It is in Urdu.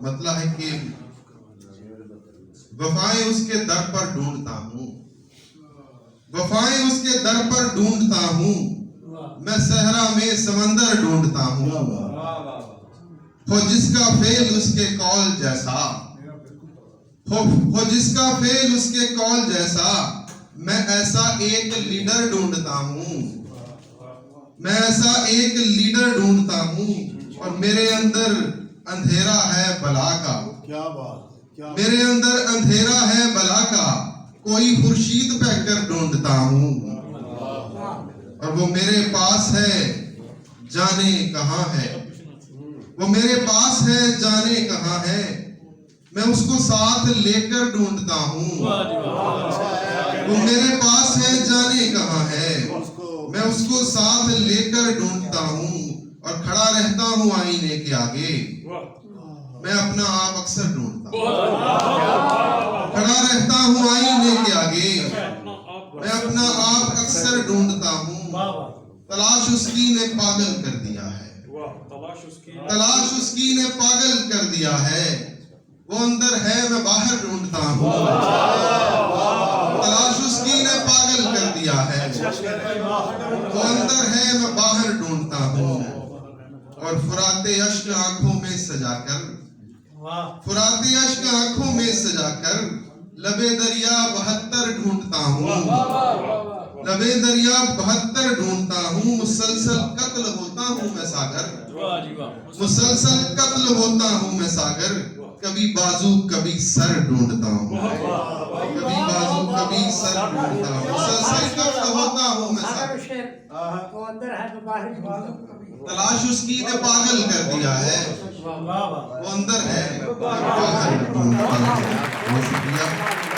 مطلب ہے کہ وفائیں اس کے در پر ڈھونڈتا ہوں، وفائیں اس کے در پر ڈھونڈتا ہوں، میں صحرا میں سمندر ڈھونڈتا ہوں، ہو جس کا فعل اس کے قول جیسا، ہو جس کا فعل اس کے قول جیسا، میں ایسا ایک لیڈر ڈھونڈتا ہوں، میں ایسا ایک لیڈر ڈھونڈتا ہوں، اور میرے اندر اندھیرا ہے بلا کا، کیا بات، میرے اندر اندھیرا ہے بلا کا، کوئی خورشید پہ کر ڈھونڈتا ہوں، اور وہ میرے پاس ہے جانے کہاں ہے، وہ میرے پاس ہے جانے کہاں ہے، میں اس کو ساتھ لے کر ڈھونڈتا ہوں، وہ میرے پاس ہے جانے کہاں ہے، میں اس کو ساتھ لے کر ڈھونڈتا ہوں، اور کھڑا رہتا ہوں آئینے کے آگے، میں اپنا آپ اکثر ڈھونڈتا ہوں، کھڑا رہتا ہوں آئینے کے آگے، میں اپنا آپ اکثر ڈھونڈتا ہوں، تلاش اس کی نے پاگل کر دیا ہے، تلاش اس کی نے پاگل کر دیا ہے، وہ اندر ہے میں باہر ڈھونڈتا ہوں، تلاش اس کی نے پاگل کر دیا ہے، وہ اندر ہے میں باہر ڈھونڈتا ہوں، اور فراتے اشک آنکھوں میں سجا کر، فراتے اشک آنکھوں میں سجا کر، لبے دریا 72 ڈھونڈتا ہوں، لبے دریا 72 ڈھونڈتا ہوں، مسلسل قتل ہوتا ہوں میں ساگر، مسلسل قتل ہوتا ہوں میں ساگر، کبھی بازو کبھی سر ڈھونڈتا ہوں، کبھی بازو کبھی سر ڈھونڈتا ہوں، مسلسل قتل ہوتا ہوں میں ساگر، تلاش اس کی نے پاگل کر دیا ہے، وہ اندر ہے باہر ڈھونڈتا ہوں۔ بہت شکریہ۔